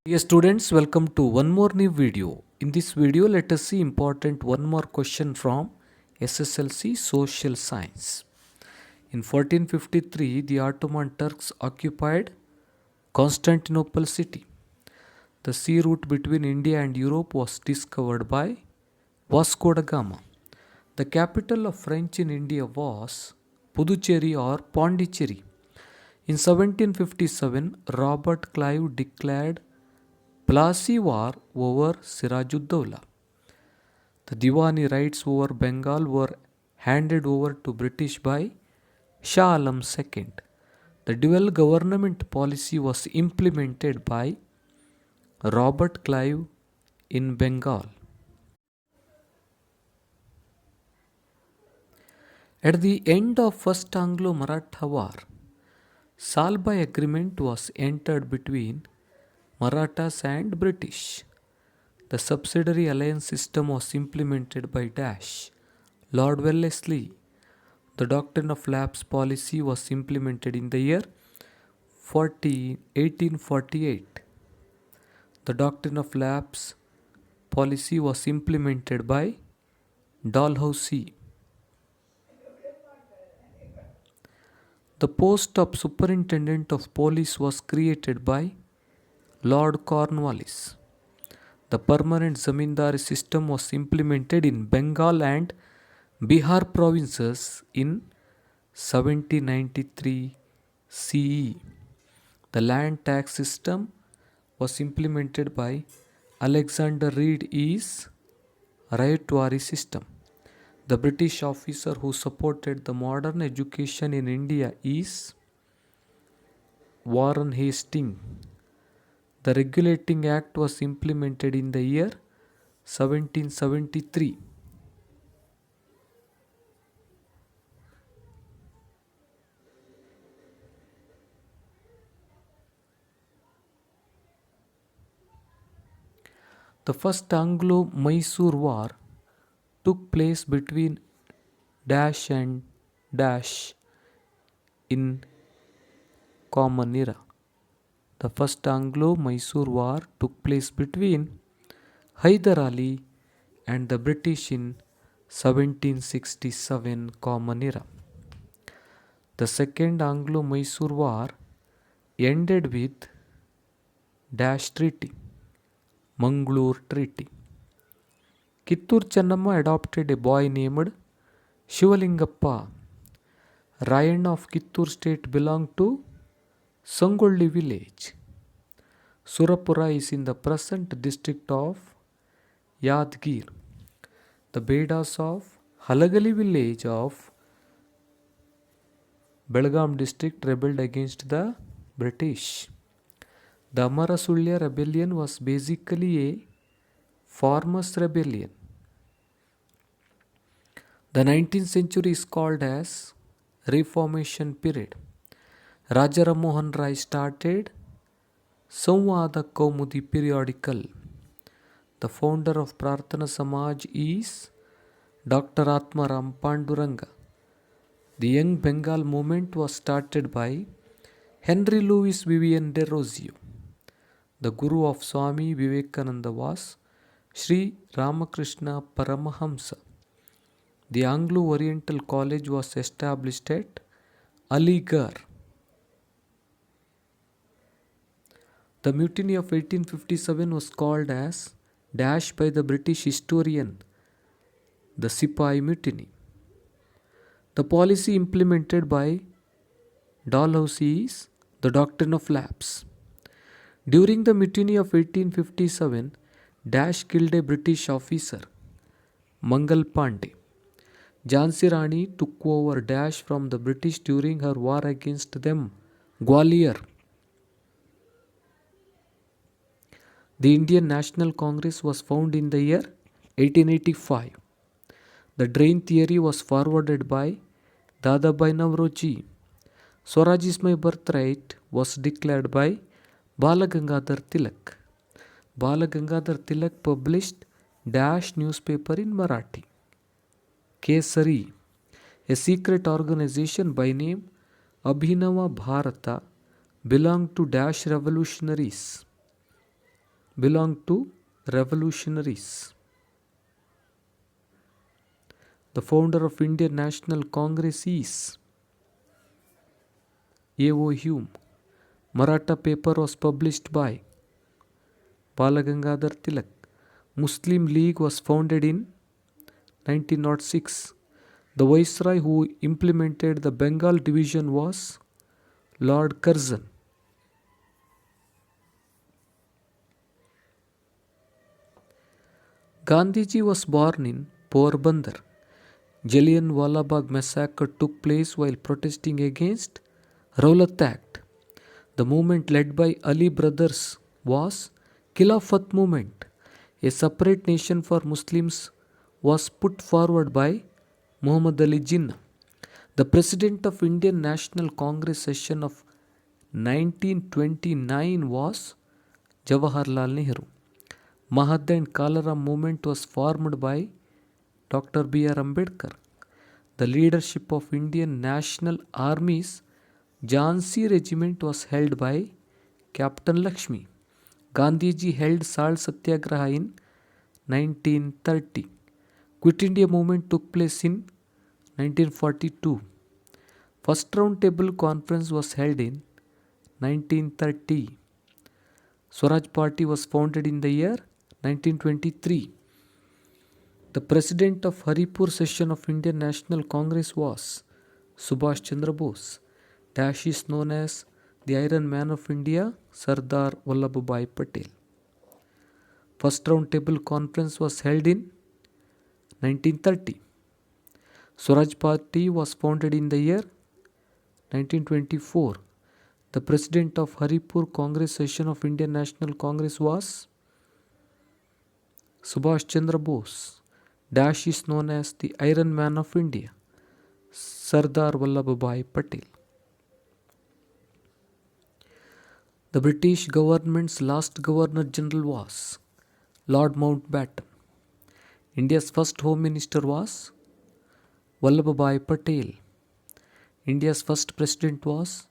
Dear students, welcome to one more new video. In this video, let us see important one more question from Sslc Social Science. In 1453, the Ottoman Turks occupied Constantinople city. The sea route between India and Europe was discovered by Vasco da Gama. The capital of French in India was Puducherry or Pondicherry. In 1757, Robert Clive declared Plassey war over Sirajud-Dowla. The Diwani rights over Bengal were handed over to British by Shah Alam II. The dual government policy was implemented by Robert Clive in Bengal. At the end of First Anglo-Maratha War, Salbai Agreement was entered between Marathas and British. The subsidiary alliance system was implemented by Lord Wellesley. The doctrine of lapse policy was implemented in the year 1848. The doctrine of lapse policy was implemented by Dalhousie. The post of Superintendent of Police was created by Lord Cornwallis. The permanent zamindari system was implemented in Bengal and Bihar provinces in 1793 CE. The land tax system was implemented by Alexander Reed's Rayotwari system. The British officer who supported the modern education in India is Warren Hastings. The Regulating Act was implemented in the year 1773. The first Anglo-Mysore War took place between and in Common Era. The first Anglo-Mysore War took place between Hyder Ali and the British in 1767 Common Era. The second Anglo-Mysore War ended with Treaty, Mangalore Treaty. Kittur Channamma adopted a boy named Shivalingappa. Rayan of Kittur state belonged to Sangolli village. Surapura is in the present district of Yadgir. The Bedas of Halagali village of Belgaum district rebelled against the British. The Amarasulya rebellion was basically a farmers' rebellion. The 19th century is called as Reformation period. Raja Mohan Rai started Samvada Kaumudi periodical. The founder of Prarthana Samaj is Dr. Atmaram Panduranga. The Young Bengal movement was started by Henry Louis Vivian de Rosio. The Guru of Swami Vivekananda was Sri Ramakrishna Paramahamsa. The Anglo-Oriental College was established at Aligarh. The Mutiny of 1857 was called as by the British historian, the Sipahi Mutiny. The policy implemented by Dalhousie is the doctrine of lapse. During the Mutiny of 1857, killed a British officer, Mangal Pandey. Jhansi Rani took over from the British during her war against them, Gwalior. The Indian National Congress was founded in the year 1885. The drain theory was forwarded by Dadabhai Naoroji. Swaraj is my birthright was declared by Balagangadhar Tilak. Balagangadhar Tilak published newspaper in Marathi. Kesari, a secret organization by name Abhinava Bharata, belonged to revolutionaries. belonged to revolutionaries. The founder of Indian National Congress is A.O. Hume. Maratha paper was published by Balagangadhar Tilak. Muslim League was founded in 1906. The viceroy who implemented the Bengal division was Lord Curzon. Gandhiji was born in Porbandar. Jallianwala Bagh massacre took place while protesting against Rowlatt Act. The movement led by Ali brothers was Khilafat movement. A separate nation for Muslims was put forward by Muhammad Ali Jinnah. The president of Indian National Congress session of 1929 was Jawaharlal Nehru. Mahad and Kalara movement was formed by Dr. B.R. Ambedkar. The leadership of Indian National Army's Jhansi regiment was held by Captain Lakshmi. Gandhiji held Salt Satyagraha in 1930. Quit India movement took place in 1942. First round table conference was held in 1930. Swaraj Party was founded in the year 1923. The president of Haripur session of Indian National Congress was Subhash Chandra Bose. Dash is known as the Iron Man of India, Sardar Vallabhbhai Patel. First round table conference was held in 1930. Swaraj Party was founded in the year 1924. The president of Haripur Congress session of Indian National Congress was Subhash Chandra Bose. Dash is known as the Iron Man of India, Sardar Vallabhbhai Patel. The British government's last Governor General was Lord Mountbatten. India's first Home Minister was Vallabhbhai Patel. India's first President was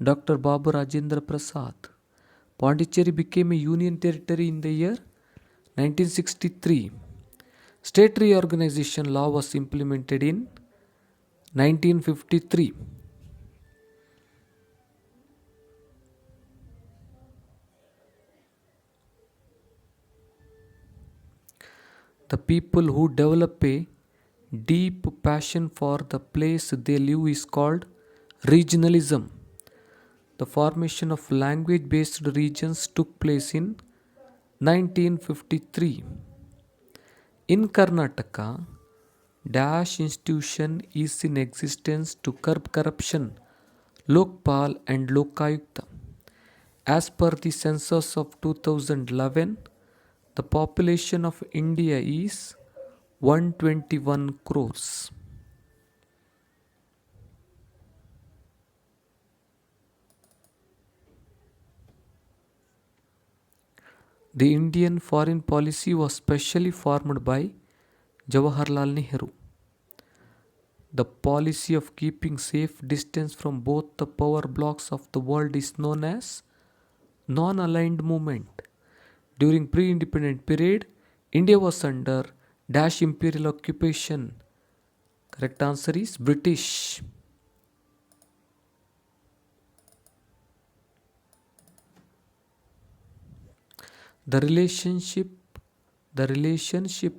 Dr. Babu Rajendra Prasad. Pondicherry became a union territory in the year 1963. State reorganization law was implemented in 1953. The people who develop a deep passion for the place they live is called regionalism. The formation of language-based regions took place in 1953. In Karnataka, Dash institution is in existence to curb corruption, Lokpal and Lokayukta. As per the census of 2011, the population of India is 121 crores. The Indian foreign policy was specially formed by Jawaharlal Nehru. The policy of keeping safe distance from both the power blocks of the world is known as non-aligned movement. During pre-independent period, India was under Dash imperial occupation. Correct answer is British. The relationship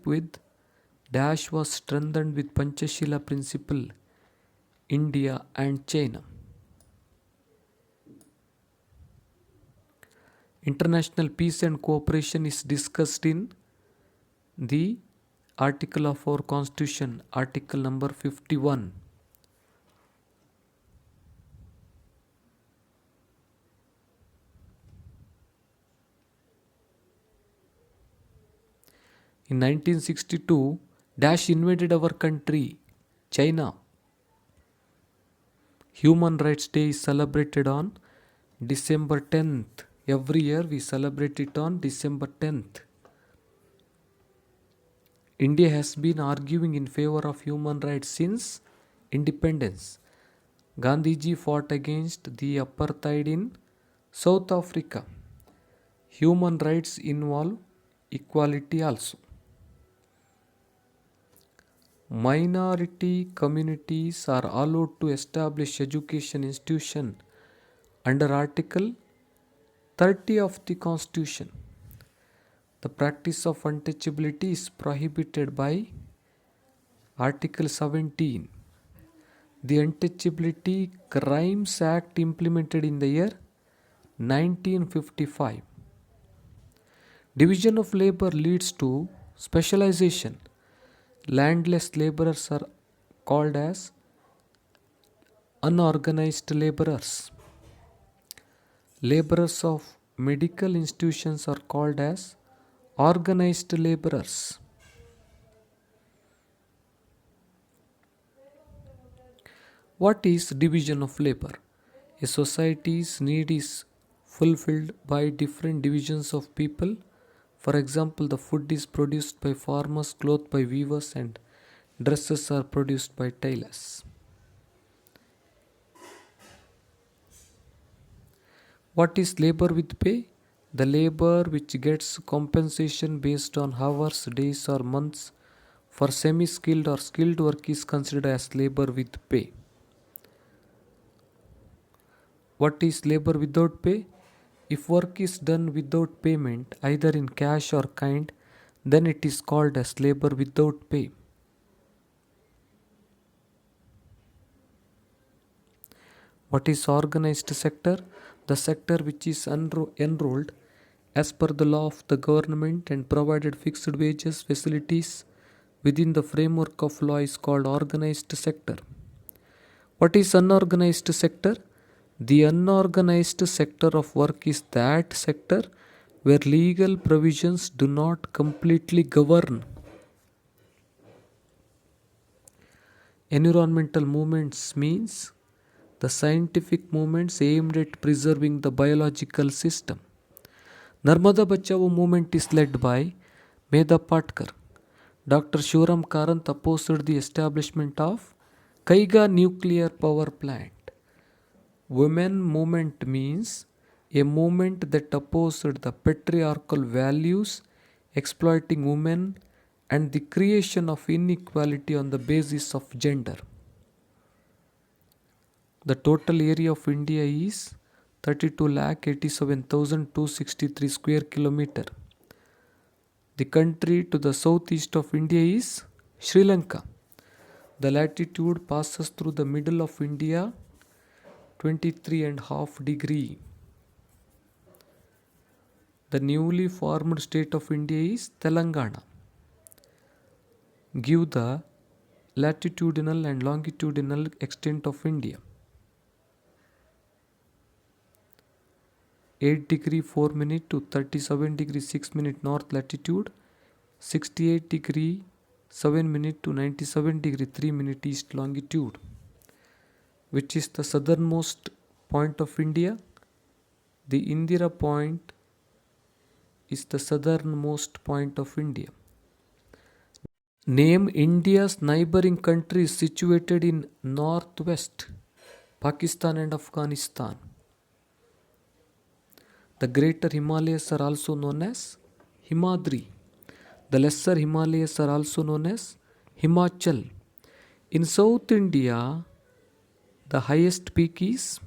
with Dash was strengthened with Panchashila principle, India and China. International peace and cooperation is discussed in the article of our constitution, article number 51. In 1962, Dash invaded our country, China. Human Rights Day is celebrated on December 10th. Every year we celebrate it on December 10th. India has been arguing in favor of human rights since independence. Gandhiji fought against the apartheid in South Africa. Human rights involve equality also. Minority communities are allowed to establish education institution under Article 30 of the Constitution. The practice of untouchability is prohibited by Article 17. The Untouchability Crimes Act implemented in the year 1955. Division of labor leads to specialization. Landless laborers are called as unorganized laborers. Laborers of medical institutions are called as organized laborers. What is division of labor? A society's need is fulfilled by different divisions of people. For example, the food is produced by farmers, clothes by weavers, and dresses are produced by tailors. What is labor with pay? The labor which gets compensation based on hours, days, or months for semi-skilled or skilled work is considered as labor with pay. What is labor without pay? If work is done without payment, either in cash or kind, then it is called as labor without pay. What is organized sector? The sector which is enrolled as per the law of the government and provided fixed wages facilities within the framework of law is called organized sector. What is unorganized sector? The unorganized sector of work is that sector where legal provisions do not completely govern. Environmental movements means the scientific movements aimed at preserving the biological system. Narmada Bachao movement is led by Medha Patkar. Dr. Shivram Karant opposed the establishment of Kaiga nuclear power plant. Women movement means a movement that opposed the patriarchal values, exploiting women, and the creation of inequality on the basis of gender. The total area of India is 32,87,263 square kilometer. The country to the southeast of India is Sri Lanka. The latitude passes through the middle of India, 23.5 degree. The newly formed state of India is Telangana. Give the latitudinal and longitudinal extent of India. 8 degree 4 minute to 37 degree 6 minute north latitude, 68 degree 7 minute to 97 degree 3 minute east longitude. Which is the southernmost point of India? The Indira point is the southernmost point of India. Name India's neighboring countries situated in northwest, Pakistan and Afghanistan. The greater Himalayas are also known as Himadri. The lesser Himalayas are also known as Himachal. In South India, the highest peak is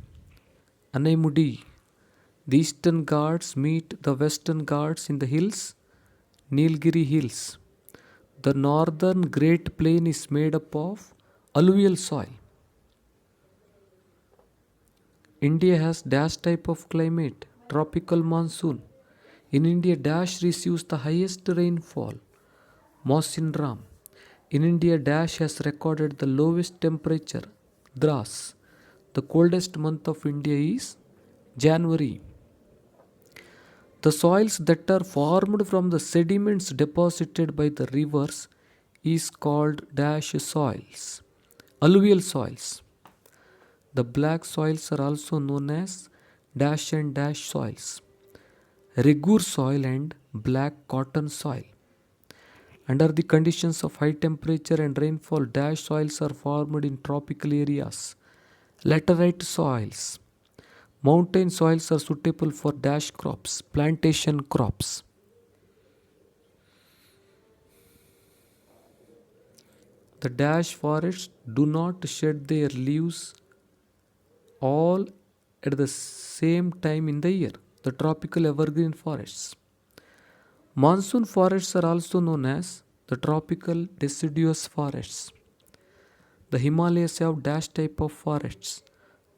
Anaimudi. The eastern Ghats meet the western Ghats in the hills, Nilgiri Hills. The northern Great Plain is made up of alluvial soil. India has dash type of climate, tropical monsoon. In India, dash receives the highest rainfall, Monsoon. In India, dash has recorded the lowest temperature, Dras. The coldest month of India is January. The soils that are formed from the sediments deposited by the rivers is called dash soils, alluvial soils. The black soils are also known as dash and dash soils, Regur soil and black cotton soil. Under the conditions of high temperature and rainfall, dash soils are formed in tropical areas, laterite soils. Mountain soils are suitable for dash crops, plantation crops. The dash forests do not shed their leaves all at the same time in the year. The tropical evergreen forests. Monsoon forests are also known as the tropical deciduous forests. The Himalayas have dash type of forests,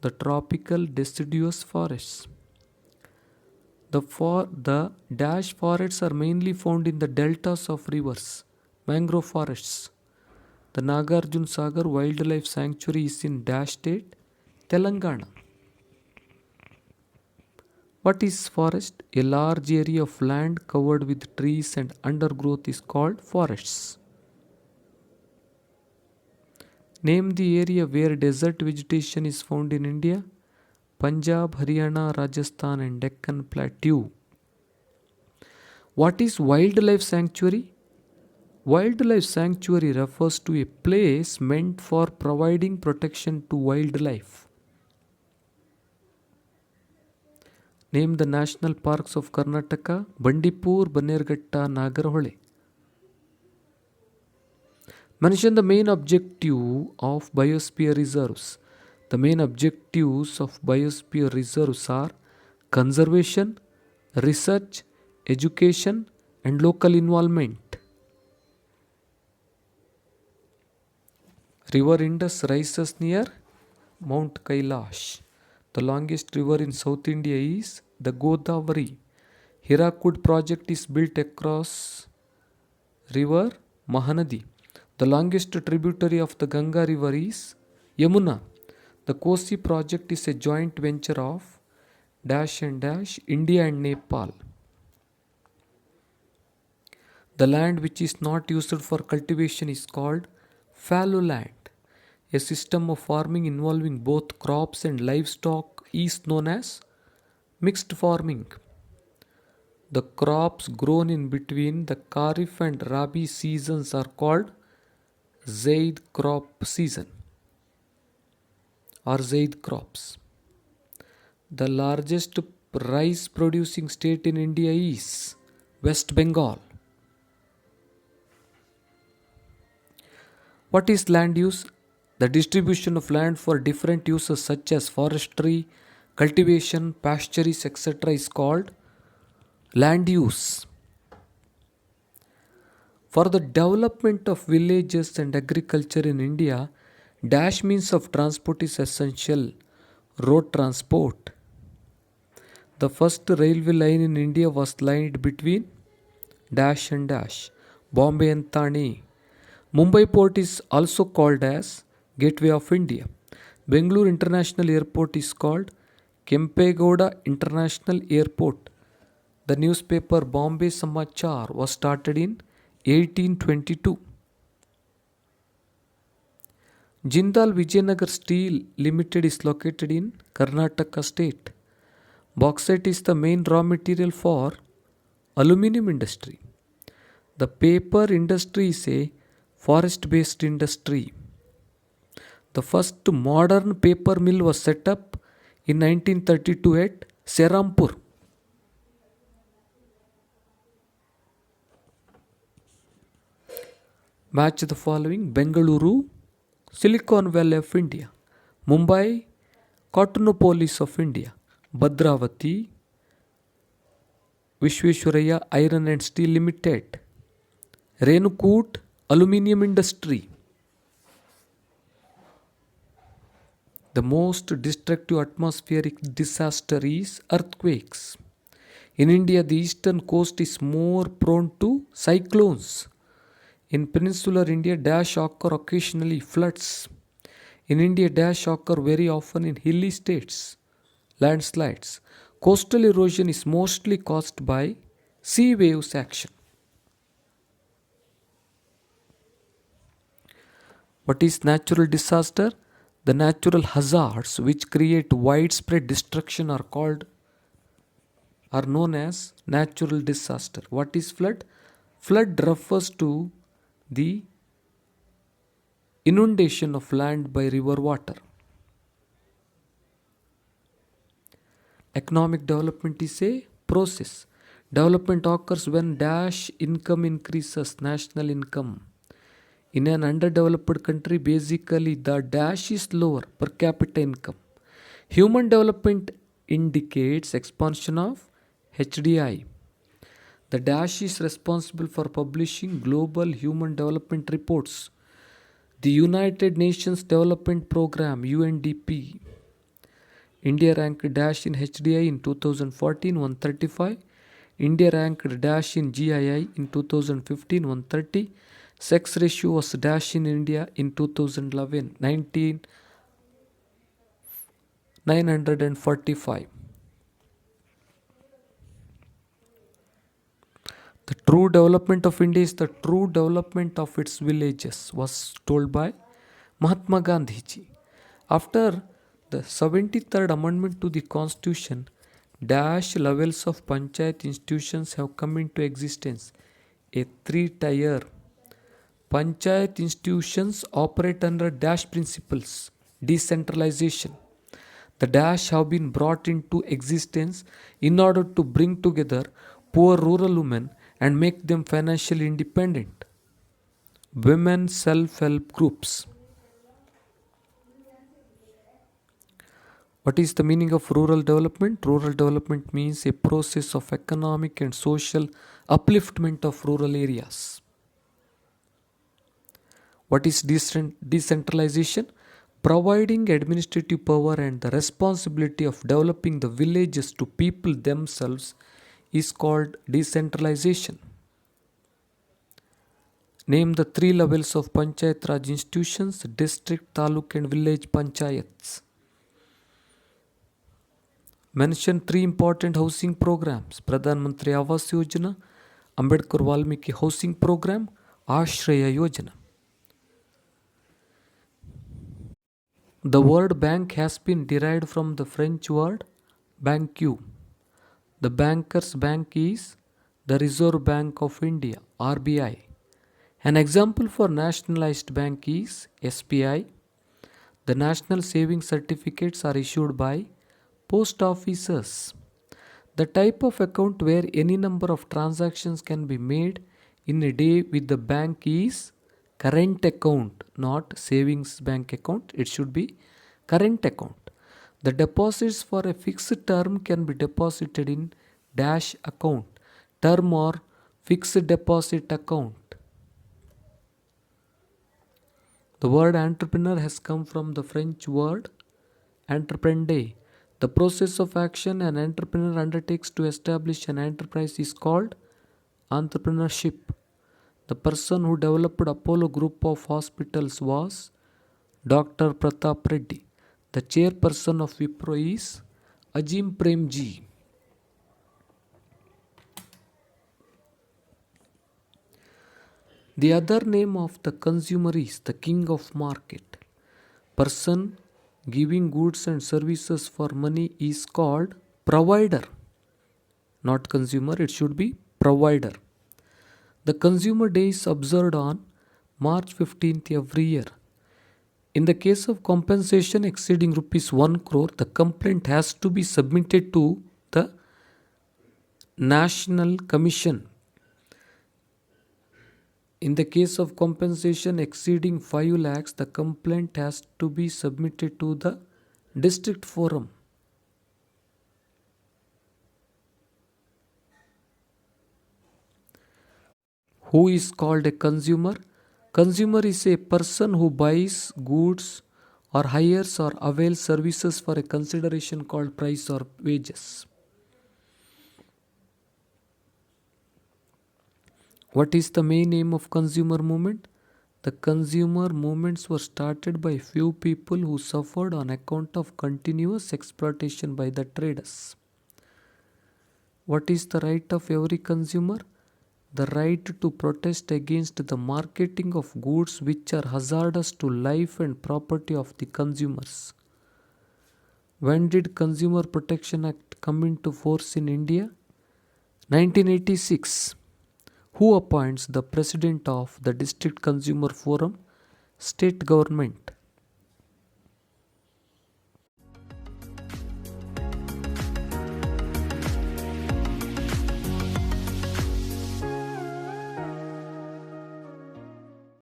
the tropical deciduous forests. The dash forests are mainly found in the deltas of rivers, mangrove forests. The Nagarjun Sagar Wildlife Sanctuary is in dash state, Telangana. What is forest? A large area of land covered with trees and undergrowth is called forests. Name the area where desert vegetation is found in India. Punjab, Haryana, Rajasthan and Deccan Plateau. What is wildlife sanctuary? Wildlife sanctuary refers to a place meant for providing protection to wildlife. Name the national parks of Karnataka. Bandipur, Bannerghatta, Nagarhole. Mention the main objective of biosphere reserves. The main objectives of biosphere reserves are conservation, research, education, and local involvement. River Indus rises near Mount Kailash. The longest river in South India is the Godavari. Hirakud project is built across river Mahanadi. The longest tributary of the Ganga river is Yamuna. The Kosi project is a joint venture of dash and dash India and Nepal. The land which is not used for cultivation is called fallow land. A system of farming involving both crops and livestock is known as mixed farming. The crops grown in between the Kharif and Rabi seasons are called Zaid crop season or Zaid crops. The largest rice producing state in India is West Bengal. What is land use? The distribution of land for different uses such as forestry, cultivation, pastures, etc. is called land use. For the development of villages and agriculture in India, dash means of transport is essential. Road transport. The first railway line in India was lined between dash and dash, Bombay and Thane. Mumbai port is also called as Gateway of India. Bangalore International Airport is called Kempegowda International Airport. The newspaper Bombay Samachar was started in 1822. Jindal Vijayanagar Steel Limited is located in Karnataka state. Bauxite is the main raw material for aluminium industry. The paper industry is a forest-based industry. The first modern paper mill was set up in 1932 at Serampur. Match the following: Bengaluru, Silicon Valley of India; Mumbai, Cottonopolis of India; Bhadravati, Vishveshwaraya Iron and Steel Limited; Renukut, Aluminium Industry. The most destructive atmospheric disaster is earthquakes. In India, the eastern coast is more prone to cyclones. In peninsular India, dash occur occasionally floods. In India, dash occur very often in hilly states. Landslides. Coastal erosion is mostly caused by sea waves action. What is natural disaster? The natural hazards which create widespread destruction are known as natural disaster. What is flood? Flood refers to the inundation of land by river water. Economic development is a process. Development occurs when dash income increases, national income. In an underdeveloped country, basically the dash is lower, per capita income. Human development indicates expansion of HDI. The dash is responsible for publishing global human development reports. The United Nations Development Programme UNDP. India ranked dash in HDI in 2014 135. India ranked dash in GII in 2015 130. Sex ratio was dash in India in 2011 945. The true development of India is the true development of its villages, was told by Mahatma Gandhi ji. After the 73rd Amendment to the Constitution, dash levels of panchayat institutions have come into existence. A three-tier panchayat institutions operate under dash principles, decentralization. The dash have been brought into existence in order to bring together poor rural women and make them financially independent. Women self-help groups. What is the meaning of rural development? Rural development means a process of economic and social upliftment of rural areas. What is decentralization? Providing administrative power and the responsibility of developing the villages to people themselves is called decentralization. Name the three levels of Panchayat Raj institutions: district, taluk and village panchayats. Mention three important housing programs: Pradhan Mantri Awas Yojana, Ambedkar Valmiki Housing Program, Ashraya Yojana. The word bank has been derived from the French word banque. The banker's bank is the Reserve Bank of India, RBI. An example for nationalized bank is SBI. The national savings certificates are issued by post offices. The type of account where any number of transactions can be made in a day with the bank is current account, not savings bank account. It should be current account. The deposits for a fixed term can be deposited in dash account, term or fixed deposit account. The word entrepreneur has come from the French word entreprendre. The process of action an entrepreneur undertakes to establish an enterprise is called entrepreneurship. The person who developed Apollo group of hospitals was Dr. Pratap Reddy. The chairperson of Wipro is Ajim Premji. The other name of the consumer is the king of market. Person giving goods and services for money is called provider. Not consumer, it should be provider. The consumer day is observed on March 15th every year. In the case of compensation exceeding rupees 1 crore, the complaint has to be submitted to the National Commission. In the case of compensation exceeding 5 lakhs, the complaint has to be submitted to the district forum. Who is called a consumer? Consumer is a person who buys goods or hires or avails services for a consideration called price or wages. What is the main aim of consumer movement? The consumer movements were started by few people who suffered on account of continuous exploitation by the traders. What is the right of every consumer? The right to protest against the marketing of goods which are hazardous to life and property of the consumers. When did Consumer Protection Act come into force in India? 1986. Who appoints the president of the District Consumer Forum? State government.